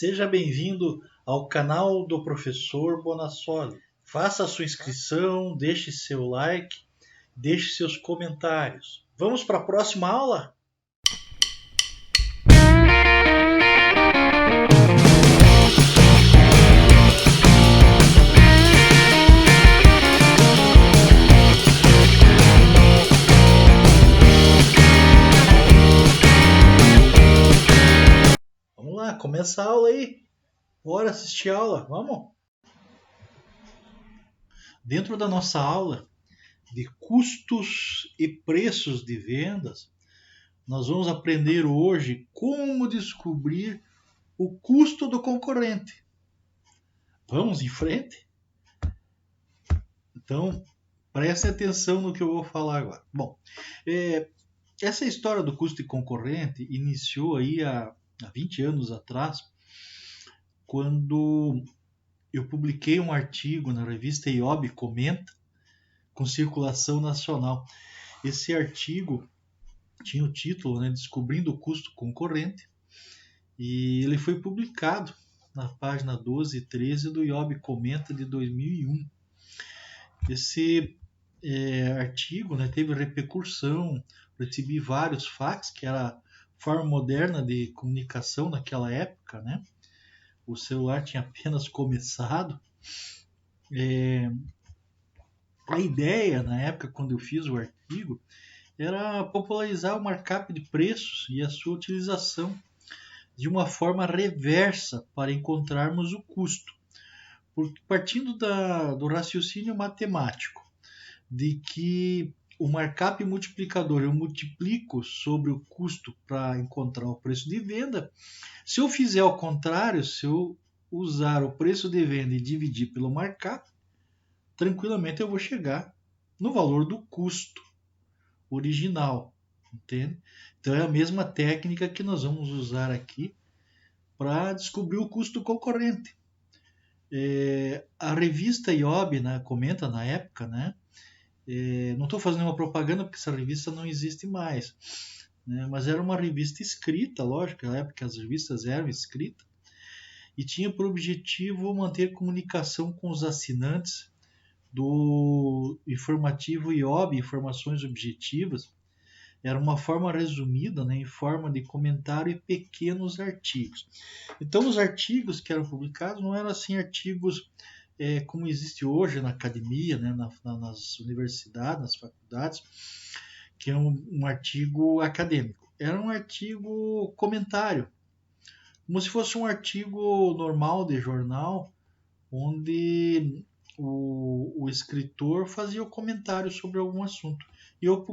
Seja bem-vindo ao canal do Professor Bonassoli. Faça a sua inscrição, deixe seu like, deixe seus comentários. Vamos para a próxima aula? Vamos lá, começa a aula aí. Bora assistir a aula, vamos? Dentro da nossa aula de custos e preços de vendas, nós vamos aprender hoje como descobrir o custo do concorrente. Vamos em frente? Então, preste atenção no que eu vou falar agora. Bom, essa história do custo de concorrente iniciou aí há 20 anos atrás, quando eu publiquei um artigo na revista IOB Comenta, com circulação nacional. Esse artigo tinha o título, Descobrindo o Custo Concorrente, e ele foi publicado na página 12 e 13 do IOB Comenta de 2001. Esse artigo teve repercussão, recebi vários fax, que era a forma moderna de comunicação naquela época, O celular tinha apenas começado. A ideia, na época, quando eu fiz o artigo, era popularizar o markup de preços e a sua utilização de uma forma reversa para encontrarmos o custo. Partindo do raciocínio matemático, de que o markup multiplicador eu multiplico sobre o custo para encontrar o preço de venda. Se eu fizer ao contrário, se eu usar o preço de venda e dividir pelo markup, tranquilamente eu vou chegar no valor do custo original, entende? Então é a mesma técnica que nós vamos usar aqui para descobrir o custo concorrente. A revista IOB comenta na época, não estou fazendo uma propaganda porque essa revista não existe mais, mas era uma revista escrita, lógico, na época as revistas eram escritas, e tinha por objetivo manter comunicação com os assinantes do informativo IOB, Informações Objetivas. Era uma forma resumida, em forma de comentário e pequenos artigos. Então, os artigos que eram publicados não eram assim artigos como existe hoje na academia, nas universidades, nas faculdades, que é um artigo acadêmico. Era um artigo comentário, como se fosse um artigo normal de jornal, onde o escritor fazia o comentário sobre algum assunto. E eu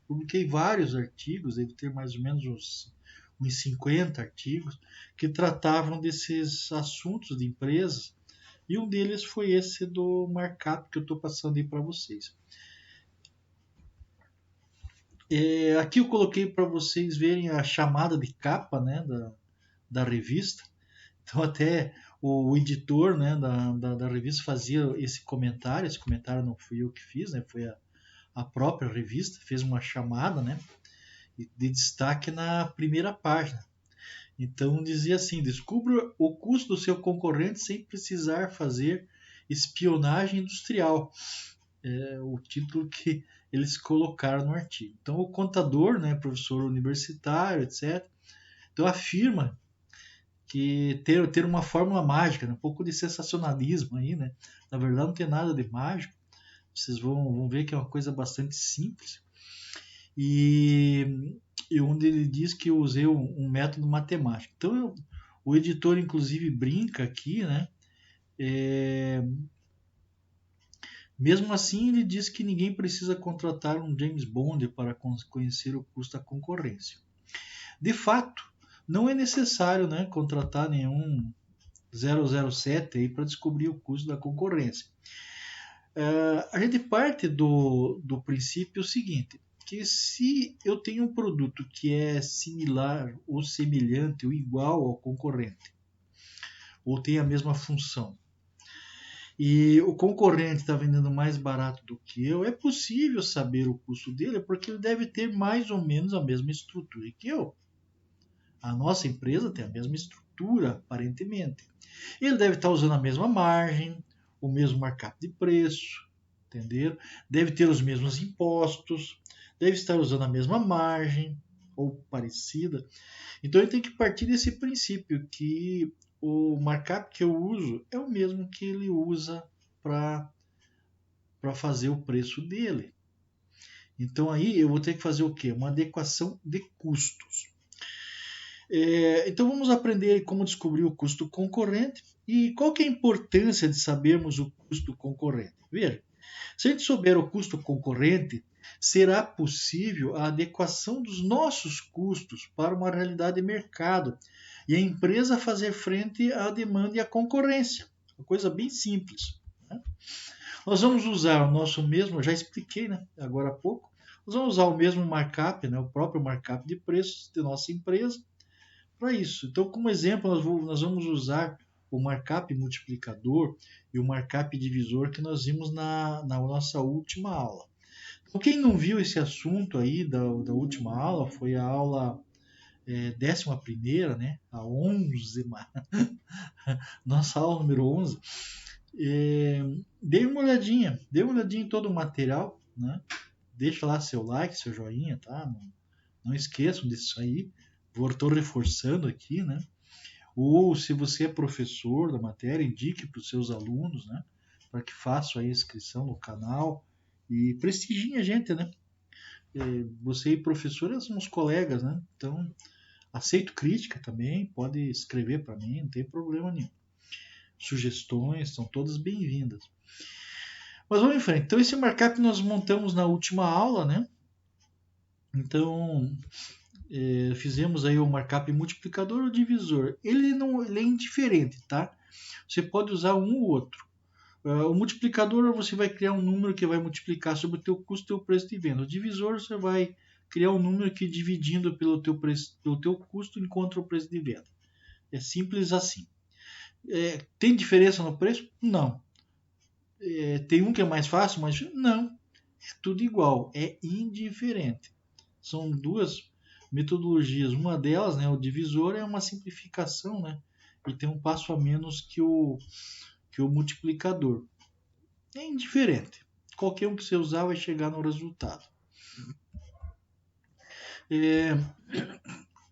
publiquei vários artigos, deve ter mais ou menos uns 50 artigos, que tratavam desses assuntos de empresas, e um deles foi esse do markup que eu estou passando aí para vocês. Aqui eu coloquei para vocês verem a chamada de capa da revista. Então até o editor da revista fazia esse comentário não fui eu que fiz, foi a própria revista, fez uma chamada de destaque na primeira página. Então dizia assim: descubra o custo do seu concorrente sem precisar fazer espionagem industrial. É o título que eles colocaram no artigo. Então o contador, professor universitário, etc., então afirma que ter uma fórmula mágica, um pouco de sensacionalismo aí, Na verdade não tem nada de mágico. Vocês vão ver que é uma coisa bastante simples. E onde ele diz que eu usei um método matemático. Então o editor inclusive brinca aqui, mesmo assim ele diz que ninguém precisa contratar um James Bond para conhecer o custo da concorrência. De fato, não é necessário contratar nenhum 007 aí para descobrir o custo da concorrência. A gente parte do princípio seguinte, que se eu tenho um produto que é similar ou semelhante ou igual ao concorrente, ou tem a mesma função, e o concorrente está vendendo mais barato do que eu, é possível saber o custo dele, porque ele deve ter mais ou menos a mesma estrutura que eu. A nossa empresa tem a mesma estrutura estrutura, aparentemente. Ele deve estar usando a mesma margem, o mesmo markup de preço, entendeu? Deve ter os mesmos impostos, deve estar usando a mesma margem ou parecida. Então ele tem que partir desse princípio que o markup que eu uso é o mesmo que ele usa para fazer o preço dele. Então aí eu vou ter que fazer o quê? Uma adequação de custos. Então vamos aprender como descobrir o custo concorrente e qual que é a importância de sabermos o custo concorrente. Veja, se a gente souber o custo concorrente, será possível a adequação dos nossos custos para uma realidade de mercado e a empresa fazer frente à demanda e à concorrência. Uma coisa bem simples. Né? Nós vamos usar o nosso mesmo, já expliquei, né, agora há pouco, nós vamos usar o mesmo markup, né, o próprio markup de preços de nossa empresa para isso. Então, como exemplo, nós vamos usar o markup multiplicador e o markup divisor que nós vimos na nossa última aula. Então, quem não viu esse assunto aí da última aula, foi a aula 11ª, né? A 11, nossa aula número 11. Dê uma olhadinha em todo o material, né? Deixa lá seu like, seu joinha, tá? Não esqueçam disso aí. Estou reforçando aqui, né? Ou se você é professor da matéria, indique para os seus alunos, né? Para que façam a inscrição no canal e prestigiem a gente, né? Você e professor somos colegas, né? Então, aceito crítica também, pode escrever para mim, não tem problema nenhum. Sugestões são todas bem-vindas. Mas vamos em frente. Então, esse markup nós montamos na última aula, né? Então, fizemos aí o markup multiplicador ou divisor. Ele é indiferente, tá? Você pode usar um ou outro. O multiplicador você vai criar um número que vai multiplicar sobre o teu custo e teu preço de venda. O divisor você vai criar um número que dividindo pelo teu custo encontra o preço de venda. É simples assim. Tem diferença no preço? Não. Tem um que é mais fácil, mas não. É tudo igual. É indiferente. São duas metodologias. Uma delas, né, o divisor, é uma simplificação, né? E tem um passo a menos que o multiplicador. É indiferente. Qualquer um que você usar vai chegar no resultado.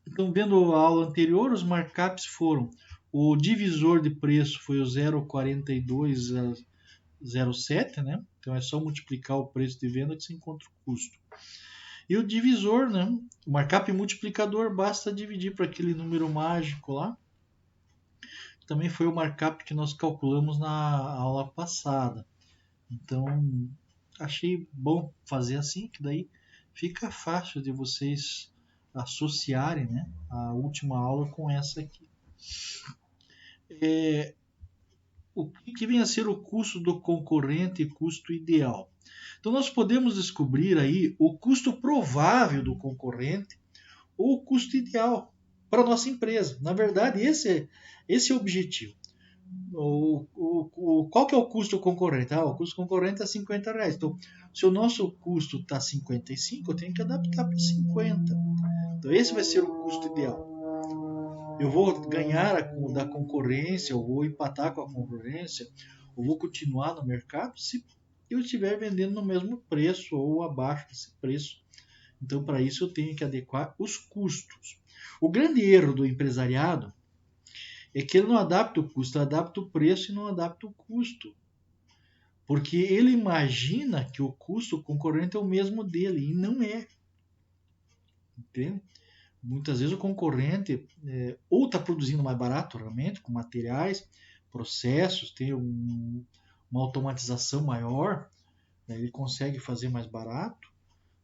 Então, vendo a aula anterior, os markups foram: o divisor de preço foi o 0,4207, né? Então é só multiplicar o preço de venda que você encontra o custo. E o divisor, né? O markup multiplicador, basta dividir para aquele número mágico lá. Também foi o markup que nós calculamos na aula passada. Então, achei bom fazer assim, que daí fica fácil de vocês associarem, né, a última aula com essa aqui. O que vem a ser o custo do concorrente e custo ideal? Então, nós podemos descobrir aí o custo provável do concorrente ou o custo ideal para a nossa empresa. Na verdade, esse é o objetivo. Qual que é o custo concorrente? O custo concorrente é R$50. Então, se o nosso custo está 55, eu tenho que adaptar para 50. Então, esse vai ser o custo ideal. Eu vou ganhar da concorrência, eu vou empatar com a concorrência, eu vou continuar no mercado se eu estiver vendendo no mesmo preço ou abaixo desse preço. Então, para isso, eu tenho que adequar os custos. O grande erro do empresariado é que ele não adapta o custo, ele adapta o preço e não adapta o custo. Porque ele imagina que o custo concorrente é o mesmo dele, e não é. Entende? Muitas vezes o concorrente ou está produzindo mais barato realmente, com materiais, processos, tem uma automatização maior, né, ele consegue fazer mais barato,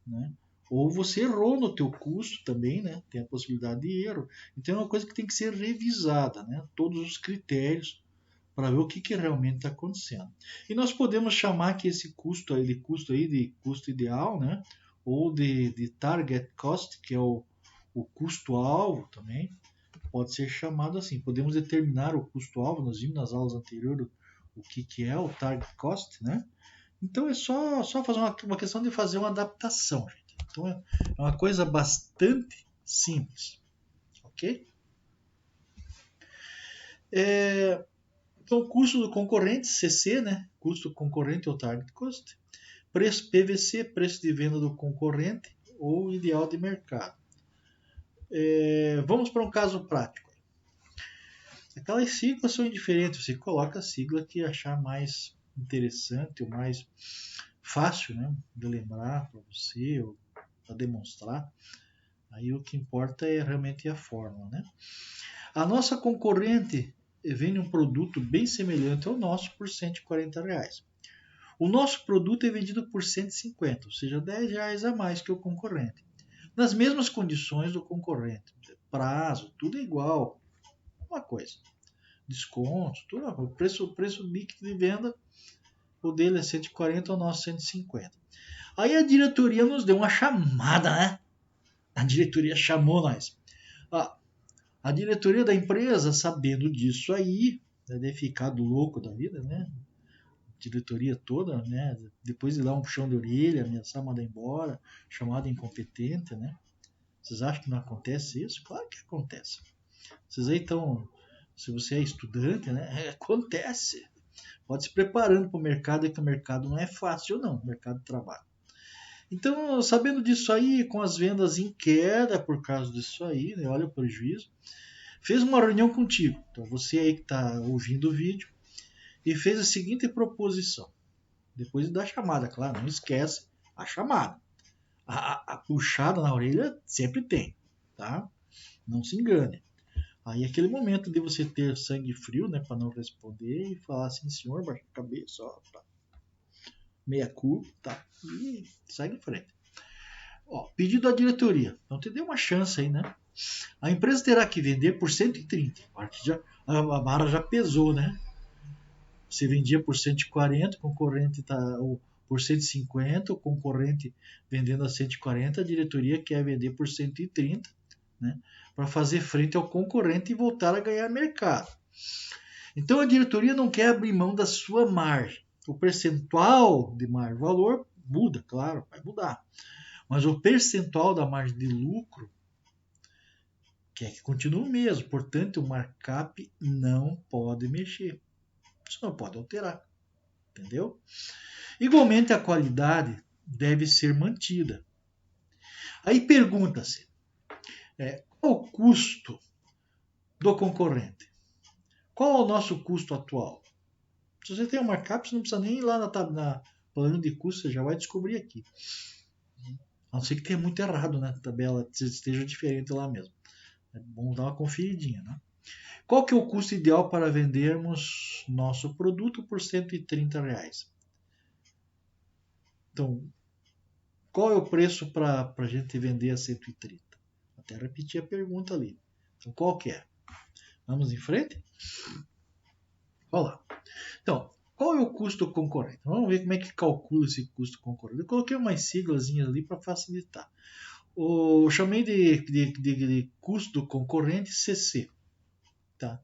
né? Ou você errou no teu custo também, né? Tem a possibilidade de erro. Então é uma coisa que tem que ser revisada, né? Todos os critérios para ver o que realmente está acontecendo. E nós podemos chamar que esse custo aí de custo ideal, né? Ou de target cost, que é o custo-alvo também, pode ser chamado assim. Podemos determinar o custo-alvo, nós vimos nas aulas anteriores o que é o target cost, né? Então é só fazer uma questão de fazer uma adaptação, gente. Então é uma coisa bastante simples, ok? Então, o custo do concorrente, CC, né? Custo concorrente ou target cost. Preço PVC, preço de venda do concorrente ou ideal de mercado. Vamos para um caso prático. Aquelas siglas são indiferentes, você coloca a sigla que achar mais interessante ou mais fácil, né, de lembrar para você ou para demonstrar. Aí o que importa é realmente a forma, né? A nossa concorrente vende um produto bem semelhante ao nosso por R$ 140. O nosso produto é vendido por 150, ou seja, R$ 10 a mais que o concorrente. Nas mesmas condições do concorrente. Prazo, tudo é igual. Uma coisa. Desconto, tudo. O preço líquido de venda, o dele é 140, o nosso 150. Aí a diretoria nos deu uma chamada, né? A diretoria chamou nós. A diretoria da empresa, sabendo disso aí, deve ficar do louco da vida, né? Diretoria toda, né? Depois de dar um puxão de orelha, ameaçar mandar embora, chamada incompetente, né? Vocês acham que não acontece isso? Claro que acontece. Vocês aí estão, se você é estudante, né? Acontece. Pode se preparando para o mercado, que o mercado não é fácil, não, o mercado de trabalho. Então, sabendo disso aí, com as vendas em queda por causa disso aí, né? Olha o prejuízo, fez uma reunião contigo. Então, você aí que está ouvindo o vídeo, e fez a seguinte proposição. Depois da chamada, claro, não esquece a chamada. A puxada na orelha sempre tem, tá? Não se engane. Aí aquele momento de você ter sangue frio, né, para não responder e falar assim, senhor, baixa a cabeça, ó, tá. Meia culpa, tá? E segue em frente. Ó, pedido à diretoria. Então te deu uma chance aí, né? A empresa terá que vender por 130. A barra já pesou, né? Você vendia por 140, o concorrente está por 150, o concorrente vendendo a 140, a diretoria quer vender por 130, né, para fazer frente ao concorrente e voltar a ganhar mercado. Então a diretoria não quer abrir mão da sua margem. O percentual de margem valor muda, claro, vai mudar. Mas o percentual da margem de lucro quer que continue o mesmo. Portanto, o markup não pode mexer. Isso não pode alterar. Entendeu? Igualmente, a qualidade deve ser mantida. Aí pergunta-se, qual o custo do concorrente? Qual é o nosso custo atual? Se você tem um markup, você não precisa nem ir lá na plano de custo, você já vai descobrir aqui. A não ser que tenha muito errado na tabela, esteja diferente lá mesmo. É bom dar uma conferidinha, né? Qual que é o custo ideal para vendermos nosso produto por R$ 130? Então, qual é o preço para a gente vender a 130? Até repetir a pergunta ali. Então, qual que é? Vamos em frente? Olha lá. Então, qual é o custo concorrente? Vamos ver como é que calcula esse custo concorrente. Eu coloquei umas siglazinhas ali para facilitar. Eu chamei de custo concorrente CC. Tá?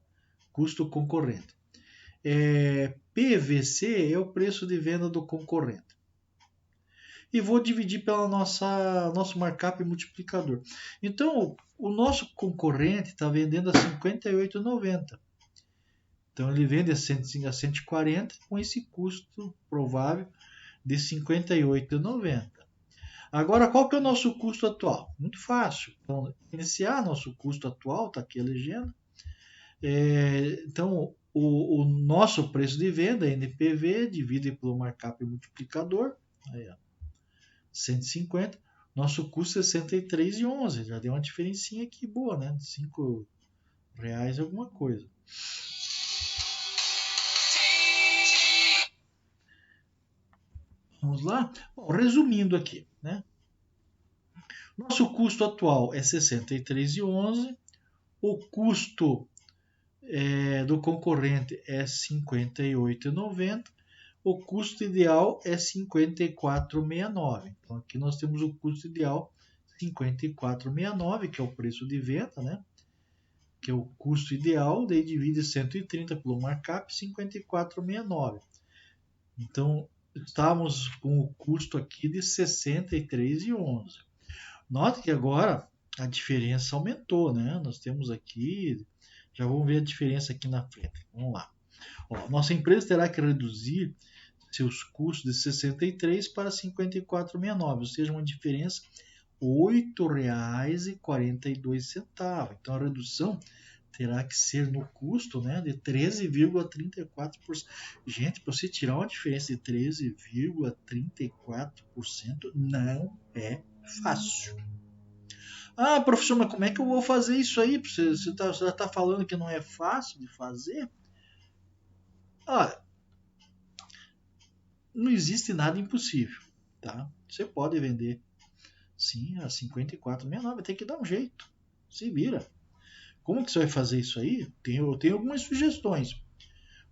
Custo concorrente. PVC é o preço de venda do concorrente. E vou dividir pela nosso markup multiplicador. Então, o nosso concorrente está vendendo a R$ 58,90. Então, ele vende a 140 com esse custo provável de R$ 58,90. Agora, qual que é o nosso custo atual? Muito fácil. Então, iniciar nosso custo atual, está aqui a legenda. Então, o nosso preço de venda, NPV, divide pelo markup multiplicador. Aí, ó. 150, nosso custo é R$ 63,11, já deu uma diferencinha aqui boa, né? R$ 5 alguma coisa. Vamos lá? Bom, resumindo aqui, né? Nosso custo atual é R$ 63,11, o custo do concorrente é R$ 58,90, o custo ideal é R$ 54,69. Então aqui nós temos o custo ideal R$ 54,69, que é o preço de venda, né? Que é o custo ideal, daí divide 130 pelo markup, 54,69. Então estamos com o custo aqui de 63,11. Note que agora a diferença aumentou, né? Nós temos aqui Já vamos ver a diferença aqui na frente. Vamos lá. Ó, nossa empresa terá que reduzir seus custos de 63 para 54,69, ou seja, uma diferença R$ 8,42. Então a redução terá que ser no custo, né, de 13,34%. Gente, para você tirar uma diferença de 13,34% não é fácil. Ah, professor, mas como é que eu vou fazer isso aí? Você já está falando que não é fácil de fazer? Ah, não existe nada impossível, tá? Você pode vender, sim, a 54,69, tem que dar um jeito. Se vira. Como que você vai fazer isso aí? Eu tenho algumas sugestões,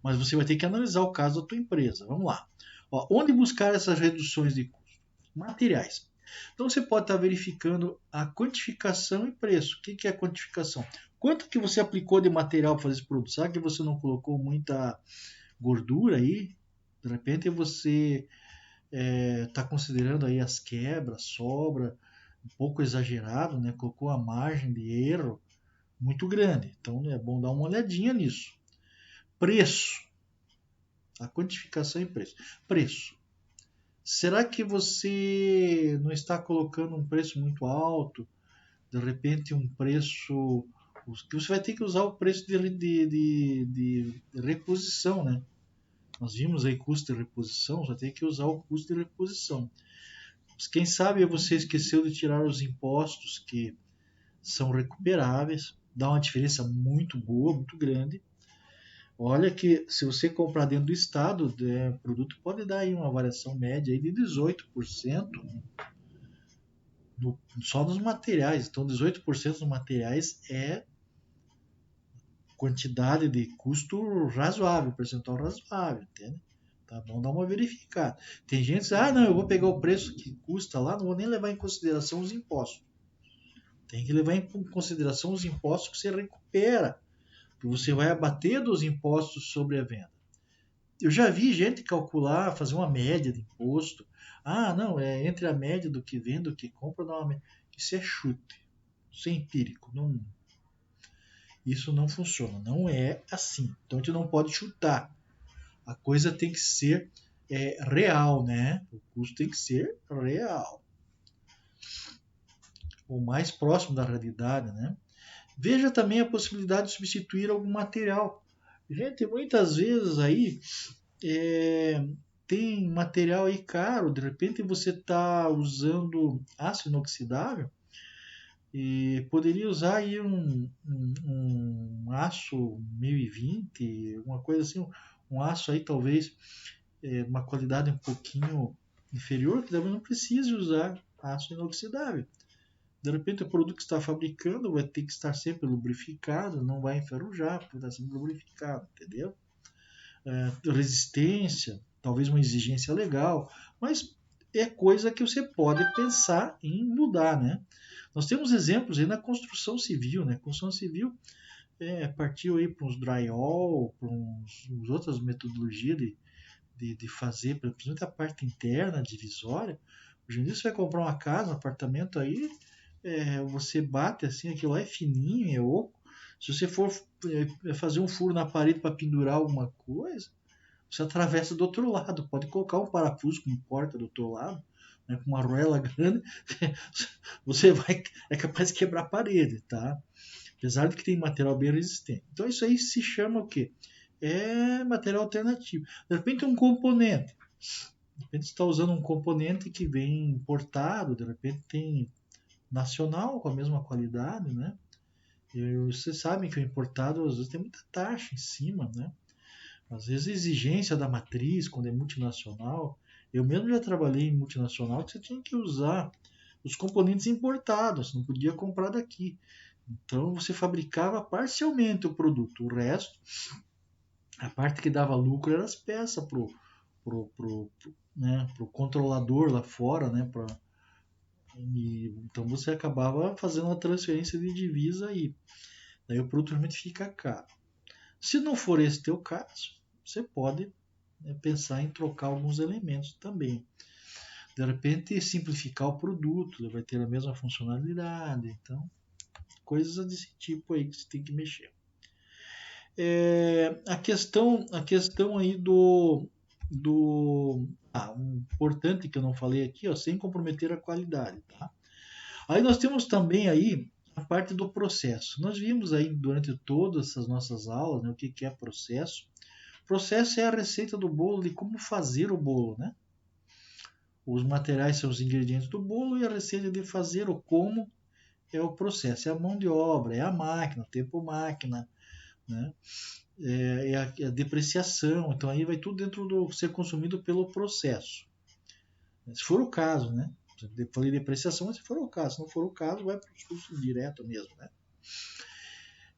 mas você vai ter que analisar o caso da tua empresa. Vamos lá. Ó, onde buscar essas reduções de custos? Materiais. Então você pode estar verificando a quantificação e preço. O que é a quantificação? Quanto que você aplicou de material para fazer esse produto? Será que você não colocou muita gordura aí? De repente você está considerando aí as quebras, sobra, um pouco exagerado, né? Colocou a margem de erro muito grande. Então é bom dar uma olhadinha nisso. Preço. A quantificação e preço. Preço. Será que você não está colocando um preço muito alto? De repente um preço. Você vai ter que usar o preço de reposição, né? Nós vimos aí custo de reposição, você vai ter que usar o custo de reposição. Quem sabe você esqueceu de tirar os impostos que são recuperáveis, dá uma diferença muito boa, muito grande. Olha que se você comprar dentro do estado, o produto pode dar aí uma variação média aí de 18% só nos materiais. Então 18% dos materiais é quantidade de custo razoável, percentual razoável, entende? Tá bom dar uma verificada. Tem gente que diz, ah, não, eu vou pegar o preço que custa lá, não vou nem levar em consideração os impostos. Tem que levar em consideração os impostos que você recupera, que você vai abater dos impostos sobre a venda. Eu já vi gente calcular, fazer uma média de imposto. Ah, não, é entre a média do que vende e do que compra, dá uma média. Isso é chute, isso é empírico. Não, isso não funciona, não é assim. Então a gente não pode chutar. A coisa tem que ser real, né? O custo tem que ser real. O mais próximo da realidade, né? Veja também a possibilidade de substituir algum material. Gente, muitas vezes aí é, tem material aí caro, de repente você está usando aço inoxidável e poderia usar aí um aço 1020, uma coisa assim, um aço aí talvez uma qualidade um pouquinho inferior, que talvez não precise usar aço inoxidável. De repente o produto que está fabricando vai ter que estar sempre lubrificado, não vai enferrujar, porque está sempre lubrificado, entendeu? Resistência, talvez uma exigência legal, mas é coisa que você pode pensar em mudar, né? Nós temos exemplos aí na construção civil, né? Construção civil partiu aí para uns drywall, para uns outras metodologias de fazer, principalmente a parte interna, divisória. Hoje em dia você vai comprar uma casa, um apartamento aí, você bate assim, aquilo lá é fininho, é oco. Se você for fazer um furo na parede para pendurar alguma coisa, você atravessa do outro lado. Pode colocar um parafuso com porta do outro lado, né, com uma arruela grande, você é capaz de quebrar a parede, tá? Apesar de que tem material bem resistente. Então isso aí se chama o quê? É material alternativo. De repente um componente. De repente você está usando um componente que vem importado, de repente tem nacional com a mesma qualidade, né? E vocês sabem que o importado às vezes tem muita taxa em cima, né? Às vezes a exigência da matriz, quando é multinacional, eu mesmo já trabalhei em multinacional que você tinha que usar os componentes importados, não podia comprar daqui. Então você fabricava parcialmente o produto, o resto, a parte que dava lucro era as peças pro controlador lá fora, né? Então você acabava fazendo uma transferência de divisa aí. Daí o produto realmente fica caro. Se não for esse teu caso, você pode pensar em trocar alguns elementos também. De repente, simplificar o produto, ele vai ter a mesma funcionalidade. Então, coisas desse tipo aí que você tem que mexer. A questão aí um importante que eu não falei aqui, ó, sem comprometer a qualidade, tá? Aí nós temos também aí a parte do processo. Nós vimos aí durante todas essas nossas aulas, né, o que é processo. Processo é a receita do bolo, de como fazer o bolo, né? Os materiais são os ingredientes do bolo e a receita de fazer o como é o processo. É a mão de obra, é a máquina, o tempo máquina, né? É a depreciação. Então aí vai tudo dentro do ser consumido pelo processo. Se for o caso, né? Eu falei depreciação, mas se for o caso. Se não for o caso, vai para o custo direto mesmo, né?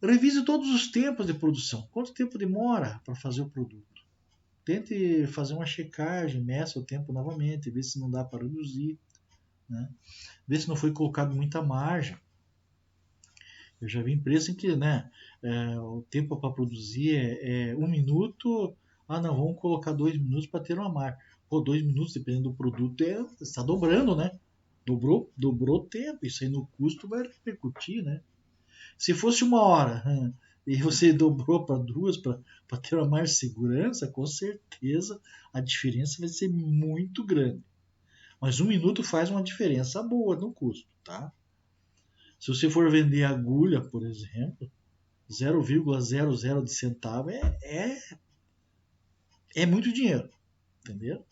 Revise todos os tempos de produção. Quanto tempo demora para fazer o produto? Tente fazer uma checagem, meça o tempo novamente, vê se não dá para reduzir, né? Vê se não foi colocado muita margem. Eu já vi empresa em que, né, o tempo para produzir é 1 minuto. Ah, não, vamos colocar 2 minutos para ter uma margem. Pô, 2 minutos, dependendo do produto, está dobrando, né? Dobrou o tempo. Isso aí no custo vai repercutir, né? Se fosse 1 hora e você dobrou para 2 para ter uma mais segurança, com certeza a diferença vai ser muito grande. Mas 1 minuto faz uma diferença boa no custo, tá? Se você for vender agulha, por exemplo, 0,00 de centavo é muito dinheiro, entendeu?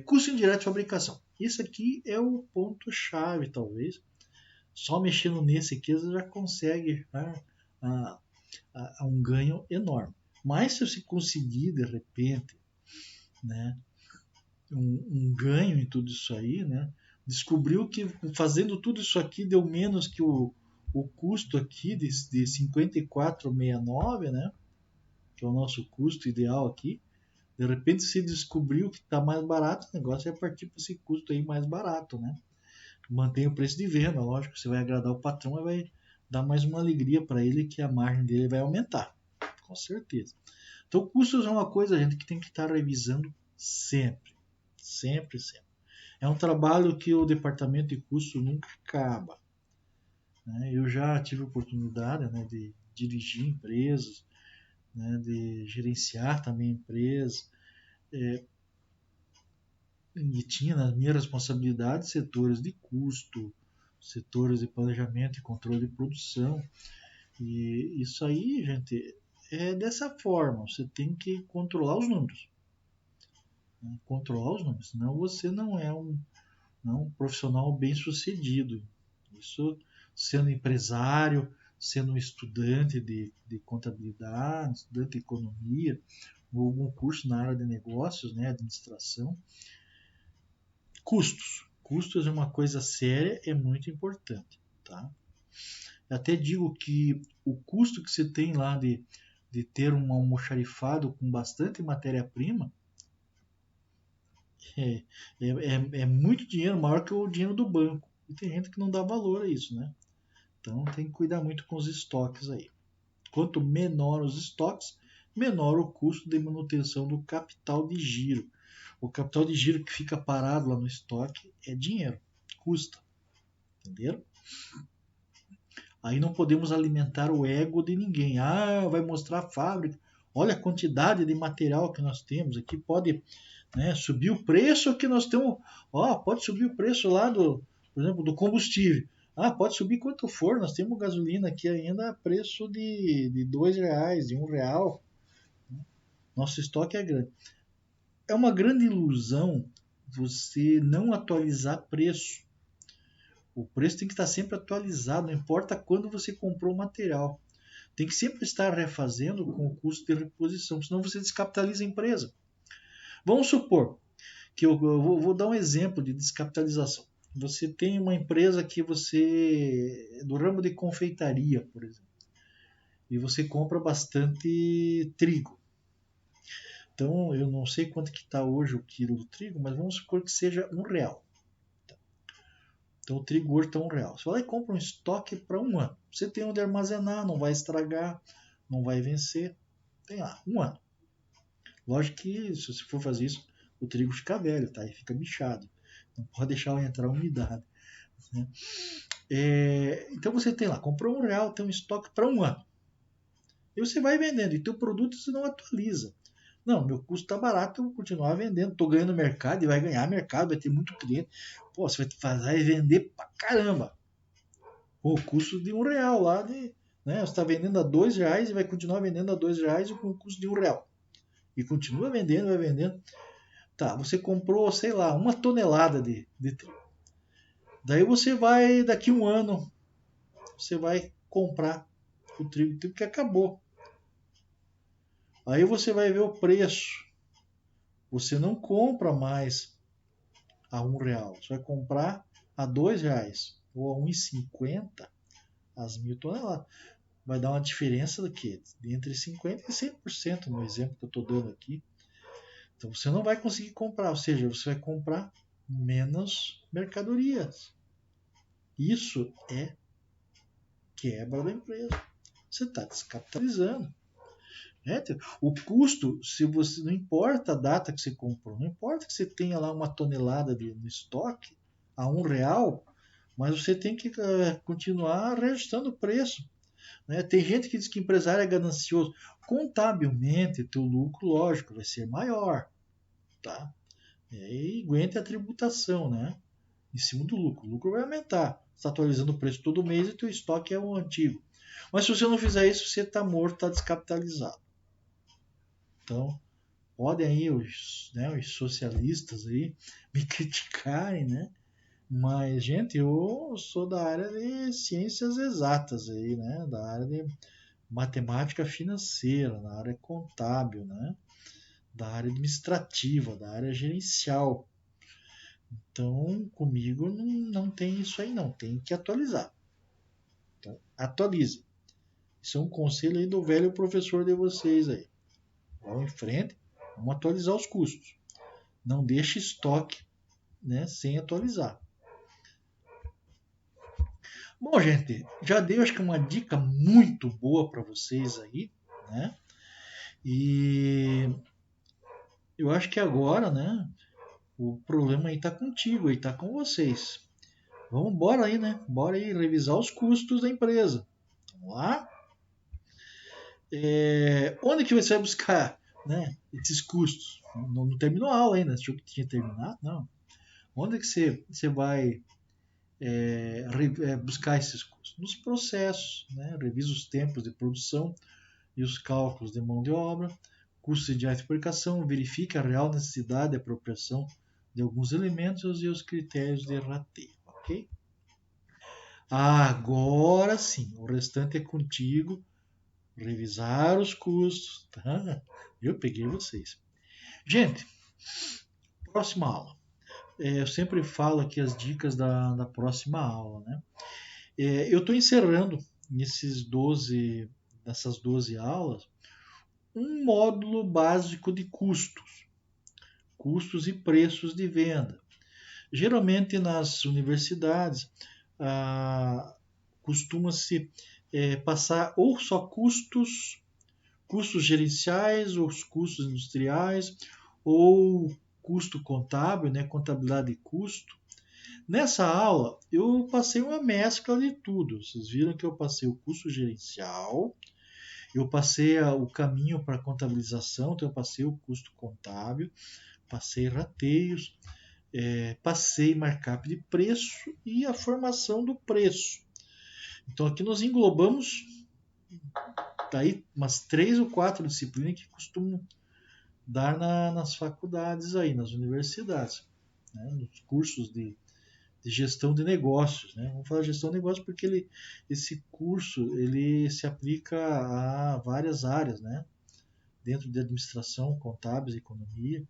Custo indireto de fabricação. Isso aqui é o ponto-chave, talvez. Só mexendo nesse aqui você já consegue um ganho enorme. Mas se você conseguir, de repente, né, um ganho em tudo isso aí, né, descobriu que fazendo tudo isso aqui deu menos que o custo aqui de 54,69, né, que é o nosso custo ideal aqui. De repente você descobriu que está mais barato, o negócio é partir para esse custo aí mais barato, né? Mantém o preço de venda, lógico, você vai agradar o patrão e vai dar mais uma alegria para ele, que a margem dele vai aumentar, com certeza. Então, custos é uma coisa, gente, que tem que estar revisando sempre, sempre, sempre. É um trabalho que o departamento de custos nunca acaba, né? Eu já tive oportunidade, né, de dirigir empresas, né, de gerenciar também empresas, e tinha nas minhas responsabilidades setores de custo, setores de planejamento e controle de produção. E isso aí, gente, é dessa forma. Você tem que controlar os números. Né? Controlar os números, senão você não é um profissional bem sucedido. Isso sendo empresário, sendo um estudante de contabilidade, estudante de economia, ou algum curso na área de negócios, né, administração. Custos. Custos é uma coisa séria, é muito importante, tá? Eu até digo que o custo que você tem lá de ter um almoxarifado com bastante matéria-prima é, é muito dinheiro, maior que o dinheiro do banco. E tem gente que não dá valor a isso, né? Então tem que cuidar muito com os estoques aí. Quanto menor os estoques, menor o custo de manutenção do capital de giro. O capital de giro que fica parado lá no estoque é dinheiro, custa, entenderam? Aí não podemos alimentar o ego de ninguém. Ah, vai mostrar a fábrica. Olha a quantidade de material que nós temos aqui. Pode, né, subir o preço que nós temos. Ó, pode subir o preço lá por exemplo, do combustível. Ah, pode subir quanto for. Nós temos gasolina aqui ainda a preço de R$ 2, de R$ 1. Nosso estoque é grande. É uma grande ilusão você não atualizar preço. O preço tem que estar sempre atualizado, não importa quando você comprou o material. Tem que sempre estar refazendo com o custo de reposição, senão você descapitaliza a empresa. Vamos supor que eu vou dar um exemplo de descapitalização. Você tem uma empresa que você do ramo de confeitaria, por exemplo, e você compra bastante trigo. Então, eu não sei quanto que está hoje o quilo do trigo, mas vamos supor que seja R$ 1. Então, o trigo hoje está R$ 1. Você vai lá e compra um estoque para 1 ano. Você tem onde armazenar, não vai estragar, não vai vencer. Tem lá, 1 ano. Lógico que se você for fazer isso, o trigo fica velho, tá? E fica bichado. Não pode deixar entrar umidade. Né? Então você tem lá, comprou R$ 1, tem um estoque para 1 ano. E você vai vendendo. E teu produto você não atualiza. Não, meu custo está barato, eu vou continuar vendendo. Estou ganhando mercado e vai ganhar mercado, vai ter muito cliente. Pô, você vai fazer e vender pra caramba. Com o custo de R$ 1 lá de. Né, você está vendendo a R$ 2 e vai continuar vendendo a R$ 2 com o custo de R$ 1. E continua vendendo, vai vendendo. Tá, você comprou, sei lá, 1 tonelada de trigo. Daí você vai, daqui 1 ano, você vai comprar o trigo que acabou. Aí você vai ver o preço. Você não compra mais a R$ 1. Você vai comprar a R$ 2 ou a 1,50 as 1.000 toneladas. Vai dar uma diferença do quê? Entre 50% e 100% no exemplo que eu estou dando aqui. Então você não vai conseguir comprar, ou seja, você vai comprar menos mercadorias. Isso é quebra da empresa. Você está descapitalizando. O custo, se você não importa a data que você comprou, não importa que você tenha lá 1 tonelada no estoque a R$ 1, mas você tem que continuar reajustando o preço. Né? Tem gente que diz que empresário é ganancioso. Contabilmente, teu lucro, lógico, vai ser maior. Tá? E aguenta a tributação, né? Em cima do lucro. O lucro vai aumentar. Você está atualizando o preço todo mês e teu estoque é o antigo. Mas se você não fizer isso, você está morto, está descapitalizado. Então, podem aí os socialistas aí me criticarem, né? Mas, gente, eu sou da área de ciências exatas aí, né? Da área de matemática financeira, da área contábil, né? Da área administrativa, da área gerencial. Então, comigo não tem isso aí não, tem que atualizar. Então, atualize. Isso é um conselho aí do velho professor de vocês aí. Vamos em frente, vamos atualizar os custos. Não deixe estoque, né, sem atualizar. Bom, gente, já dei acho que uma dica muito boa para vocês aí, né? E eu acho que agora, né, o problema aí tá contigo, aí tá com vocês. Vamos embora aí, né? Bora aí revisar os custos da empresa. Vamos lá? Onde que você vai buscar, né, esses custos? Não terminou a aula ainda, achou que tinha terminado? Não. Onde que você vai buscar esses custos? Nos processos, né? Revisa os tempos de produção e os cálculos de mão de obra, custos de aplicação, verifica a real necessidade e apropriação de alguns elementos e os critérios de rateio, ok? Agora sim, o restante é contigo. Revisar os custos, tá? Eu peguei vocês. Gente, próxima aula. Eu sempre falo aqui as dicas da próxima aula, né? Eu estou encerrando nessas 12 aulas um módulo básico de custos e preços de venda. Geralmente nas universidades costuma-se passar ou só custos gerenciais, ou os custos industriais, ou custo contábil, né, contabilidade de custo. Nessa aula eu passei uma mescla de tudo. Vocês viram que eu passei o custo gerencial, eu passei o caminho para a contabilização, então eu passei o custo contábil, passei rateios, passei markup de preço e a formação do preço. Então aqui nós englobamos daí umas 3 ou 4 disciplinas que costumam dar nas faculdades aí, nas universidades, né? Nos cursos de gestão de negócios, né? Vamos falar de gestão de negócios porque esse curso ele se aplica a várias áreas, né? Dentro de administração, contábeis, economia,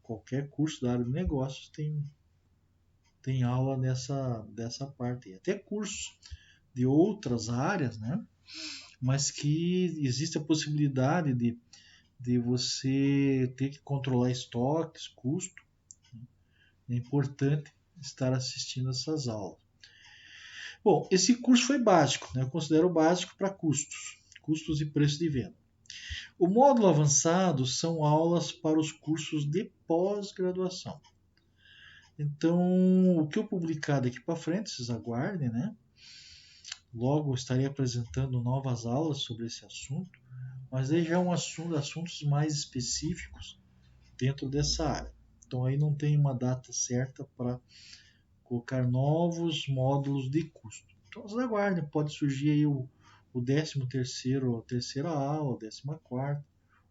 qualquer curso da área de negócios tem aula dessa parte. Até cursos de outras áreas, né? Mas que existe a possibilidade de você ter que controlar estoques, custo. É importante estar assistindo essas aulas. Bom, esse curso foi básico, né? Eu considero básico para custos e preço de venda. O módulo avançado são aulas para os cursos de pós-graduação. Então, o que eu publicar daqui para frente, vocês aguardem, né? Logo estarei apresentando novas aulas sobre esse assunto. mas aí já é um assuntos mais específicos dentro dessa área. Então aí não tem uma data certa para colocar novos módulos de custo. Então vocês aguardem, pode surgir aí o 13º, a terceira aula, a 14ª,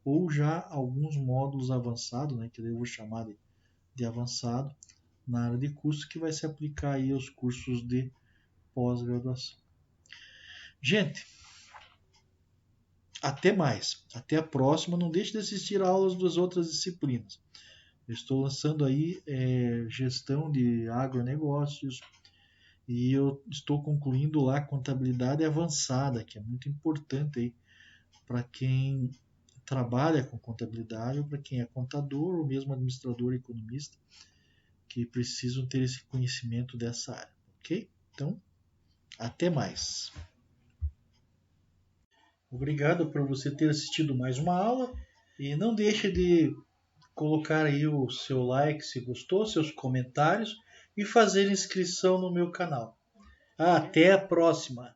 ou já alguns módulos avançados, né, que eu vou chamar de avançado, na área de custo, que vai se aplicar aí aos cursos de pós-graduação. Gente, até mais. Até a próxima. Não deixe de assistir a aulas das outras disciplinas. Eu estou lançando aí gestão de agronegócios e eu estou concluindo lá contabilidade avançada, que é muito importante aí para quem trabalha com contabilidade ou para quem é contador ou mesmo administrador e economista que precisam ter esse conhecimento dessa área, ok? Então, até mais. Obrigado por você ter assistido mais uma aula e não deixe de colocar aí o seu like se gostou, seus comentários e fazer inscrição no meu canal. Até a próxima!